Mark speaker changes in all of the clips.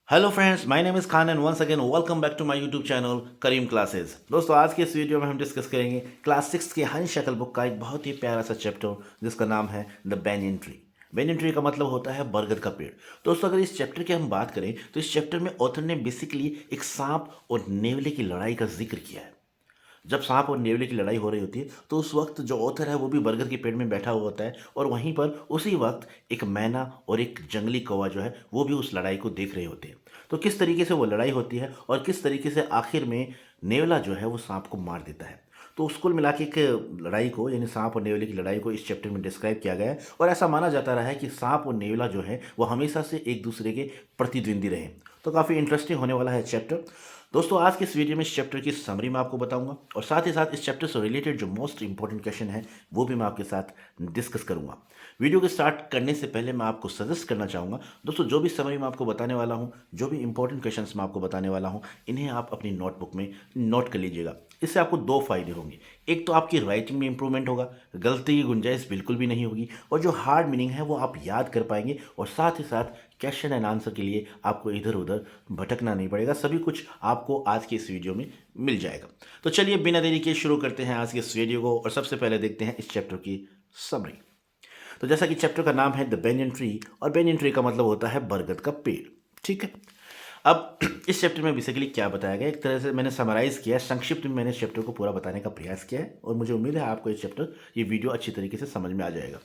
Speaker 1: Hello friends, my name is Khan and once again welcome back to my YouTube channel Karim Classes. दोस्तों, आज के इस video में हम डिस्कस करेंगे क्लास 6 की हंस शक्ल बुक का एक बहुत ही प्यारा सा चैप्टर जिसका नाम है the banyan tree. Banyan tree का मतलब होता है बरगद का पेड़। दोस्तों, अगर इस चैप्टर की हम बात करें तो इस चैप्टर में ऑथर ने बेसिकली एक सांप और नेवले की लड़ाई का जिक्र किया है। जब सांप और नेवले की लड़ाई हो रही होती है तो उस वक्त जो ऑथर है वो भी बरगद के पेड़ में बैठा हुआ होता है और वहीं पर उसी वक्त एक मैना और एक जंगली कौवा जो है वो भी उस लड़ाई को देख रहे होते हैं। तो किस तरीके से वो लड़ाई होती है और किस तरीके से आखिर में नेवला जो है वो सांप को मार देता है। तो उस कुल मिला के एक लड़ाई को यानी सांप और नेवले की लड़ाई को इस चैप्टर में डिस्क्राइब किया गया है और ऐसा माना जाता रहा है कि सांप और नेवला जो है वो हमेशा से एक दूसरे के प्रतिद्वंदी रहे। तो काफ़ी इंटरेस्टिंग होने वाला है चैप्टर। दोस्तों, आज के इस वीडियो में इस चैप्टर की समरी मैं आपको बताऊंगा और साथ ही साथ इस चैप्टर से रिलेटेड जो मोस्ट इंपॉर्टेंट क्वेश्चन है वो भी मैं आपके साथ डिस्कस करूंगा। वीडियो के स्टार्ट करने से पहले मैं आपको सजेस्ट करना चाहूँगा, दोस्तों, जो भी समरी मैं आपको बताने वाला हूँ, जो भी इंपॉर्टेंट क्वेश्चंस मैं आपको बताने वाला हूँ, इन्हें आप अपनी नोटबुक में नोट कर लीजिएगा। इससे आपको दो फायदे होंगे। एक तो आपकी राइटिंग में इंप्रूवमेंट होगा, गलती की गुंजाइश बिल्कुल भी नहीं होगी और जो हार्ड मीनिंग है वो आप याद कर पाएंगे और साथ ही साथ क्वेश्चन एंड आंसर के लिए आपको इधर उधर भटकना नहीं पड़ेगा। सभी कुछ आपको आज के इस वीडियो में मिल जाएगा। तो चलिए बिना देरी के शुरू करते हैं आज के इस वीडियो को और सबसे पहले देखते हैं इस चैप्टर की समरी। तो जैसा कि चैप्टर का नाम है द बेनियन ट्री और बेनियन ट्री का मतलब होता है बरगद का पेड़। ठीक है। अब इस चैप्टर में बेसिकली क्या बताया गया, एक तरह से मैंने समराइज किया है, संक्षिप्त में मैंने इस चैप्टर को पूरा बताने का प्रयास किया है और मुझे उम्मीद है आपको ये वीडियो अच्छी तरीके से समझ में आ जाएगा।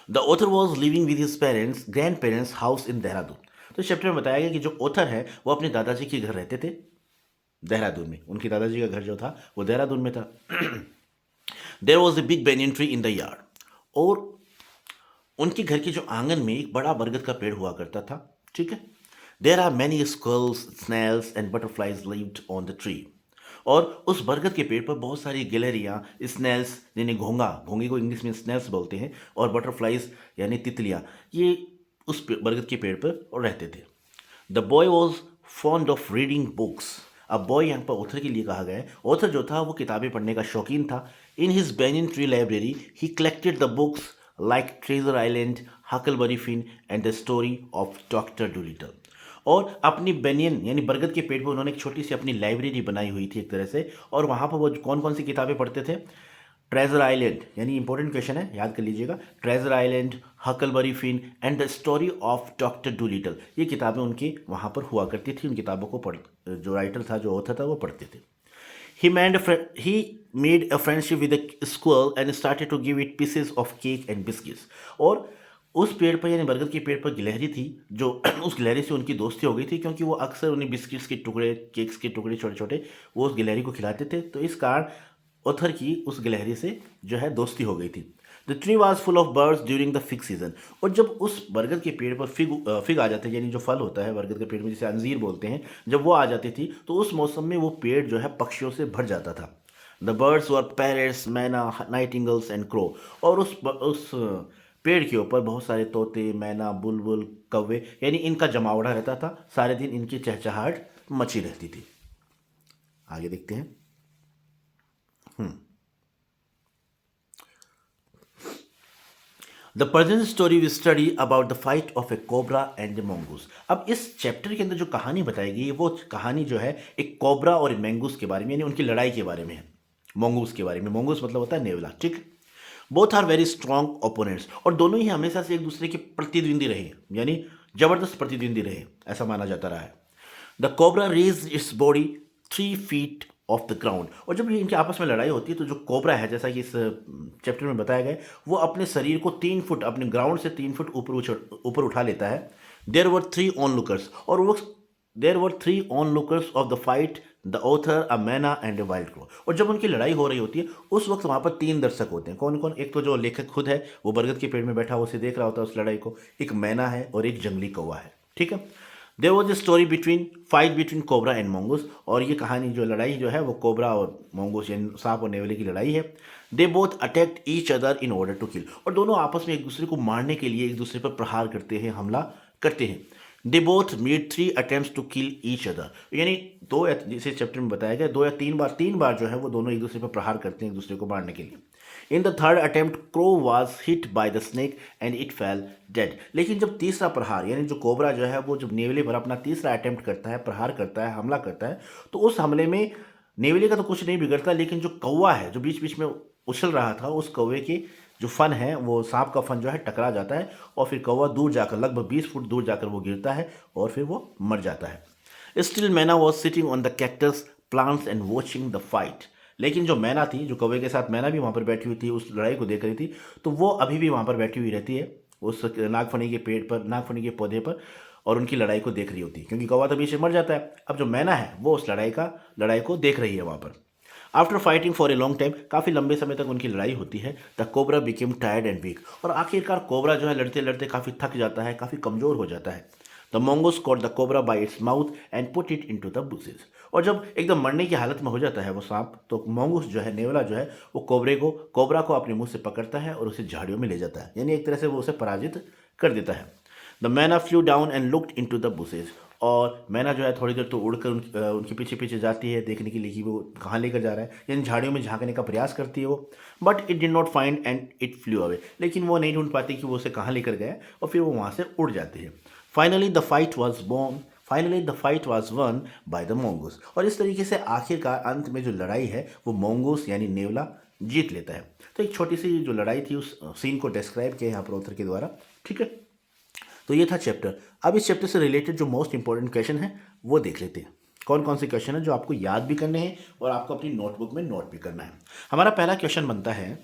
Speaker 1: The author was living with his parents grand parents house in Dehradun. तो इस चैप्टर में बताया गया कि जो ऑथर है वो अपने दादाजी के घर रहते थे देहरादून में। उनके दादाजी का घर जो था वो देहरादून में था। There was a big banyan tree in the yard और उनके घर के जो आंगन में एक बड़ा बरगद का पेड़ हुआ करता था। ठीक है। There are many squirrels snails and butterflies lived on the tree और उस बरगद के पेड़ पर बहुत सारी गिलहरियाँ, स्नैल्स यानी घोंगा, घोंगे को इंग्लिश में स्नैल्स बोलते हैं, और बटरफ्लाइज यानी तितलियाँ, ये उस बरगद के पेड़ पर और रहते थे। The boy was fond of reading books. अब बॉय यहाँ पर ऑथर के लिए कहा गया है। ऑथर जो था वो किताबें पढ़ने का शौकीन था। In his banyan tree library he collected the books like Treasure Island, Huckleberry Finn and the story of Doctor Dolittle. और अपनी बेनियन यानी बरगद के पेड़ पर उन्होंने एक छोटी सी अपनी लाइब्रेरी बनाई हुई थी एक तरह से, और वहाँ पर वो कौन कौन सी किताबें पढ़ते थे। ट्रेजर आइलैंड यानी इंपॉर्टेंट क्वेश्चन है, याद कर लीजिएगा। Treasure Island, Huckleberry Finn and the story of Doctor Dolittle, ये किताबें उनकी वहाँ पर हुआ करती थी। उन किताबों को जो राइटर था, जो ऑथर था, वो पढ़ते थे। He made a friendship with a squirrel and started to give it pieces of cake and biscuits. और उस पेड़ पर यानी बरगद के पेड़ पर गिलहरी थी जो उस गिलहरी से उनकी दोस्ती हो गई थी, क्योंकि वो अक्सर उन्हें बिस्किट्स के टुकड़े, केक्स के टुकड़े छोटे छोटे वो उस गिलहरी को खिलाते थे। तो इस कारण ऑथर की उस गिलहरी से जो है दोस्ती हो गई थी। The tree was full of birds during the fig season. और जब उस बरगद के पेड़ पर फिग आ जाते हैं, यानी जो फल होता है बरगद के पेड़ में जिसे अंजीर बोलते हैं, जब वो आ जाती थी तो उस मौसम में वो पेड़ जो है पक्षियों से भर जाता था। द बर्ड्स वर पैरट्स, मैना, नाइटिंगल्स एंड क्रो। और उस पेड़ के ऊपर बहुत सारे तोते, मैना, बुलबुल, कौवे यानी इनका जमावड़ा रहता था। सारे दिन इनकी चहचहाहट मची रहती थी। आगे देखते हैं। The present story we study about the fight of a cobra and a mongoose. अब इस चैप्टर के अंदर जो कहानी बताई गई है वो कहानी जो है एक कोबरा और मंगूस के बारे में, यानी उनकी लड़ाई के बारे में है। मंगूस के बारे में, मंगूस मतलब होता है नेवला। ठीक। Both are very strong opponents और दोनों ही हमेशा से एक दूसरे के प्रतिद्वंदी रहे, यानी जबरदस्त प्रतिद्वंदी रहे, ऐसा माना जाता रहा है। The cobra raise its body 3 feet off the ground. और जब ये इनके आपस में लड़ाई होती है तो जो कोबरा है, जैसा कि इस चैप्टर में बताया गया है, वो अपने शरीर को 3 फुट, अपने ग्राउंड से 3 फुट ऊपर उठा लेता है। देर वर 3 onlookers और वो there were 3 onlookers of the fight, the author, a myna and a wild crow. और जब उनकी लड़ाई हो रही होती है उस वक्त वहाँ पर 3 दर्शक होते हैं। कौन कौन? एक तो जो लेखक खुद है, वो बरगद के पेड़ में बैठा हुआ उसे देख रहा होता है उस लड़ाई को, एक मैना है और एक जंगली कौवा है। ठीक है। There was a story fight between cobra and mongoose. और ये कहानी, जो लड़ाई जो है, वो कोबरा और मंगूस यानी सांप और नेवले की लड़ाई है। They both attacked each other in order to kill. और दोनों आपस में एक दूसरे को मारने के लिए एक दूसरे पर प्रहार करते हैं, हमला करते हैं। They both made 3 attempts to kill each other, यानी जिसे चैप्टर में बताया गया, 2 या 3 बार जो है वो दोनों एक दूसरे पर प्रहार करते हैं एक दूसरे को मारने के लिए। In the third attempt crow was hit by the snake and it fail dead. लेकिन जब तीसरा प्रहार यानी जो कोबरा जो है वो जब नेवले पर अपना तीसरा अटेम्प्ट करता है, प्रहार करता है, हमला करता है, तो उस हमले में नेवले का तो कुछ नहीं बिगड़ता, लेकिन जो कौवा है जो बीच बीच में उछल रहा था, उस कौवे की जो फन है वो सांप का फन जो है टकरा जाता है और फिर कौवा दूर जाकर लगभग 20 फुट दूर जाकर वो गिरता है और फिर वो मर जाता है। स्टिल मैना was sitting on the cactus plants and watching the fight. लेकिन जो मैना थी, जो कौवे के साथ मैना भी वहाँ पर बैठी हुई थी, उस लड़ाई को देख रही थी, तो वो अभी भी वहाँ पर बैठी हुई रहती है उस नागफनी के पेड़ पर, नागफनी के पौधे पर, और उनकी लड़ाई को देख रही होती है, क्योंकि कौवा तो बीच में मर जाता है। अब जो मैना है वो उस लड़ाई को देख रही है वहाँ पर। After fighting for a long time, काफ़ी लंबे समय तक उनकी लड़ाई होती है। The cobra became tired and weak, और आखिरकार कोबरा जो है लड़ते लड़ते काफ़ी थक जाता है, काफ़ी कमज़ोर हो जाता है। The mongoose caught the cobra bye its mouth and put it into the bushes. और जब एकदम मरने की हालत में हो जाता है वो सांप, तो मोंगूस जो है, नेवला जो है, वो कोबरा को अपने मुंह से पकड़ता है और उसे झाड़ियों में ले जाता है, यानी एक तरह से वो उसे पराजित कर देता है। द मैना flew down and looked into the bushes, और मैना जो है थोड़ी देर तो उड़कर उनके पीछे पीछे जाती है देखने के लिए कि वो कहाँ लेकर जा रहा है, यानी झाड़ियों में झांकने का प्रयास करती है वो। But it did not find and it flu away, लेकिन वो नहीं ढूंढ पाती कि वो उसे कहाँ लेकर गया, और फिर वो वहाँ से उड़ जाती है। Finally the fight was one by the मोंगूस, और इस तरीके से आखिरकार अंत में जो लड़ाई है वो मोंगूस यानी नेवला जीत लेता है। तो एक छोटी सी जो लड़ाई थी उस सीन को डिस्क्राइब किया यहाँ पर ऑथर के द्वारा, ठीक है। तो ये था चैप्टर। अब इस चैप्टर से रिलेटेड जो मोस्ट इंपॉर्टेंट क्वेश्चन है वो देख लेते हैं। कौन कौन से क्वेश्चन है जो आपको याद भी करने हैं और आपको अपनी नोटबुक में नोट भी करना है। हमारा पहला क्वेश्चन बनता है,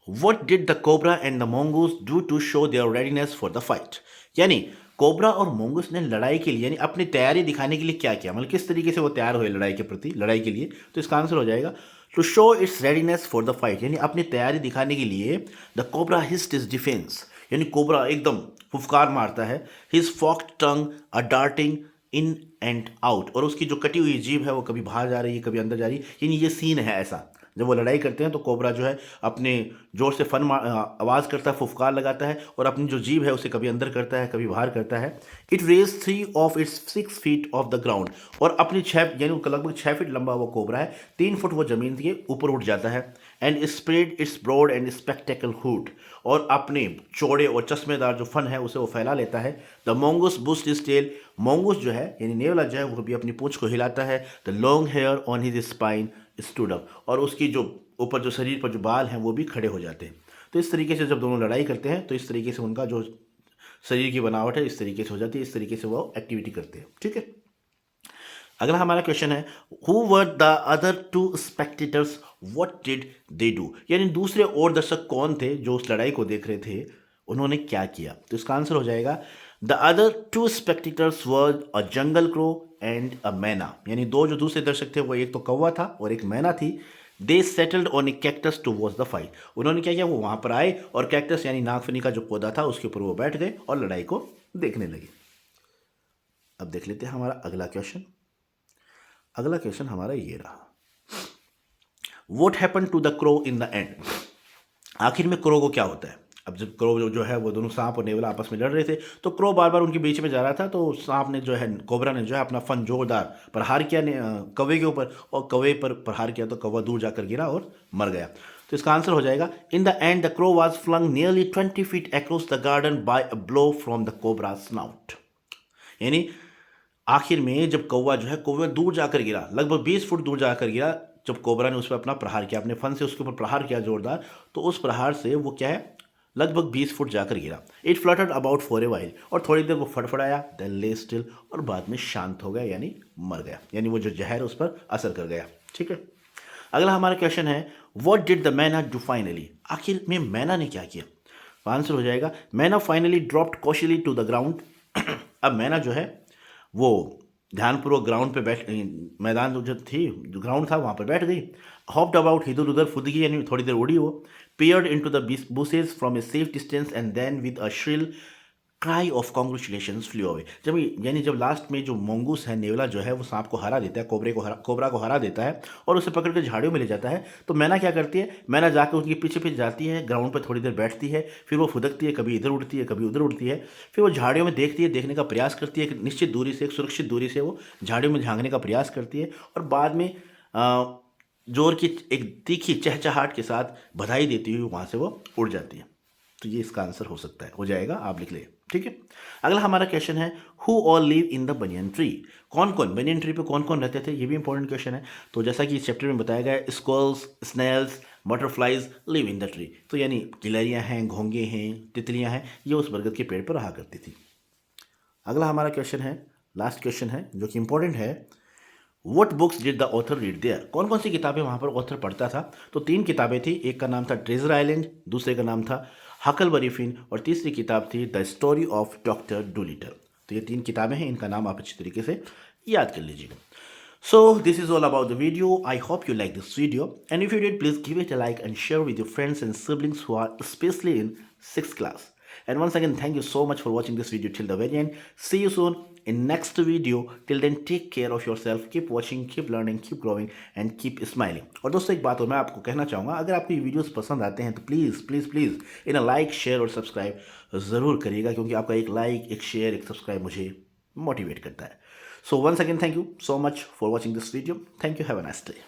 Speaker 1: What did the cobra and the mongoose do to show their readiness for the fight? यानी कोबरा और मोंगूस ने लड़ाई के लिए यानी अपनी तैयारी दिखाने के लिए क्या किया, मतलब किस तरीके से वो तैयार हुए लड़ाई के प्रति, लड़ाई के लिए। तो इसका आंसर हो जाएगा to show its readiness for the fight, यानी अपनी तैयारी दिखाने के लिए the cobra hissed is defence, यानी कोबरा एकदम फुफकार मारता है, his forked tongue a darting in and out, और उसकी जो कटी हुई जीभ है वो कभी बाहर जा रही है कभी अंदर जा रही है, यानी ये सीन है ऐसा। जब वो लड़ाई करते हैं तो कोबरा जो है अपने जोर से आवाज़ करता है, फुफकार लगाता है, और अपनी जो जीभ है उसे कभी अंदर करता है कभी बाहर करता है। It raise 3 of its 6 feet off the ground, और अपनी 6 यानी लगभग 6 फीट लंबा वो कोबरा है, 3 फुट वो जमीन के ऊपर उठ जाता है। And spread its broad and spectacle hood, और अपने चौड़े और चश्मेदार जो फन है उसे वो फैला लेता है। The mongoose bushed his tail, mongoose जो है यानी नेवला जो है वो भी अपनी पूंछ को हिलाता है। The long hair on his spine stood up, और उसकी जो ऊपर जो शरीर पर जो बाल हैं वो भी खड़े हो जाते हैं। तो इस तरीके से जब दोनों लड़ाई करते हैं तो इस तरीके से उनका जो शरीर की बनावट है इस तरीके से हो जाती है, इस तरीके से वो एक्टिविटी करते हैं, ठीक है। अगला हमारा क्वेश्चन है, who were the other 2 spectators, what did they do, यानी दूसरे और दर्शक कौन थे जो उस लड़ाई को देख रहे थे, उन्होंने क्या किया। तो इसका आंसर हो जाएगा the other 2 spectators were a jungle crow and अ मैना, यानी दो जो दूसरे दर्शक थे वो एक तो कौवा था और एक मैना थी। They settled on a cactus to watch the fight, उन्होंने क्या किया, वो वहाँ पर आए और कैक्टस यानी नागफनी का जो पौधा था उसके ऊपर वो बैठ गए और लड़ाई को देखने लगे। अब देख लेते हैं हमारा अगला क्वेश्चन। अगला क्वेश्चन हमारा ये रहा, what happen to the crow in the end, आखिर में क्रो को क्या होता है। अब जब क्रो जो है वो दोनों सांप और नेवला आपस में लड़ रहे थे तो क्रो बार बार उनके बीच में जा रहा था, तो सांप ने जो है, कोबरा ने जो है अपना फन जोरदार प्रहार किया कौवे के ऊपर, और कौवे पर प्रहार किया तो कौवा दूर जाकर गिरा और मर गया। तो इसका आंसर हो जाएगा in the end the crow was flung nearly 20 feet across the garden by a blow from the cobra snout, यानी आखिर में जब कौवा जो है कौवा दूर जाकर गिरा, लगभग 20 फुट दूर जाकर गिरा, जब कोबरा ने उस पर अपना प्रहार किया, अपने फन से उसके ऊपर प्रहार किया जोरदार, तो उस प्रहार से वो क्या है, लगभग 20 फुट जाकर गिरा। It fluttered about for a while, और थोड़ी देर वो फड़फड़ाया, देन ले स्टिल, और बाद में शांत हो गया यानी मर गया, यानी वो जो जहर उस पर असर कर गया, ठीक है। अगला हमारा क्वेश्चन है, व्हाट डिड द मैना डू फाइनली, आखिर में मैना ने क्या किया। आंसर हो जाएगा myna finally dropped cautiously to the ground. अब मैना जो है वो ध्यानपूर्वक ग्राउंड पे बैठ, मैदान जो थी, जो ग्राउंड था वहाँ पर बैठ गई। हॉप्ड अबाउट, इधर उधर फुद गई यानी थोड़ी देर उड़ी वो। peered into the bushes from a safe distance and then with a shrill cry of congratulations flew away। जब यानी जब लास्ट में जो मोंगूस है, नेवला जो है, वो सांप को हरा देता है, कोबरा को हरा देता है और उसे पकड़ कर झाड़ियों में ले जाता है, तो मैना क्या करती है, मैना जाकर उनके पीछे पीछे जाती है, ग्राउंड पर थोड़ी देर बैठती है, फिर वो फुदकती है, कभी इधर उड़ती है कभी उधर उड़ती है, फिर वो झाड़ियों में देखती है, देखने का प्रयास करती है, एक निश्चित दूरी से, एक सुरक्षित दूरी से वो झाड़ियों में झांकने का प्रयास करती है, और बाद में जोर की एक तीखी चहचहाट के साथ बधाई देती हुई वहाँ से वो उड़ जाती है। तो ये इसका आंसर हो सकता है, हो जाएगा, आप लिख ले। ठीक है। अगला हमारा क्वेश्चन है, who all live in the banyan tree. कौन कौन बनियन ट्री पे कौन कौन रहते थे, ये भी इंपॉर्टेंट क्वेश्चन है। तो जैसा कि इस चैप्टर में बताया गया है, squirrels, snails, butterflies live in the tree. तो यानी गिलहरियाँ हैं, घोंगे हैं, तितलियाँ हैं, ये उस बरगद के पेड़ पर रहा करती थी। अगला हमारा क्वेश्चन है, लास्ट क्वेश्चन है जो कि इंपॉर्टेंट है, what books did the author read there. कौन कौन सी किताबें वहाँ पर ऑथर पढ़ता था। तो 3 किताबें थी, एक का नाम था ट्रेजर आइलैंड, दूसरे का नाम था हकलबरी फिन, और तीसरी किताब थी the story of Doctor Dolittle. तो ये 3 किताबें हैं, इनका नाम आप अच्छी तरीके से याद कर लीजिएगा। So this is all about the video. I hope you like this video, and if you did, please give it a like and share with your friends and siblings who are especially in 6th class. And once again, thank you so much for watching this video till the very end. See you soon in next video. Till then, take care of yourself. Keep watching, keep learning, keep growing, and keep smiling. और दोस्तों एक बात और मैं आपको कहना चाहूँगा, अगर आपको ये वीडियोस पसंद आते हैं तो प्लीज़ प्लीज़ प्लीज़ इन्हें लाइक, शेयर और सब्सक्राइब ज़रूर करिएगा, क्योंकि आपका एक लाइक, एक शेयर, एक सब्सक्राइब मुझे मोटिवेट करता है. So once again, thank you so much for watching this video. Thank you. Have a nice day.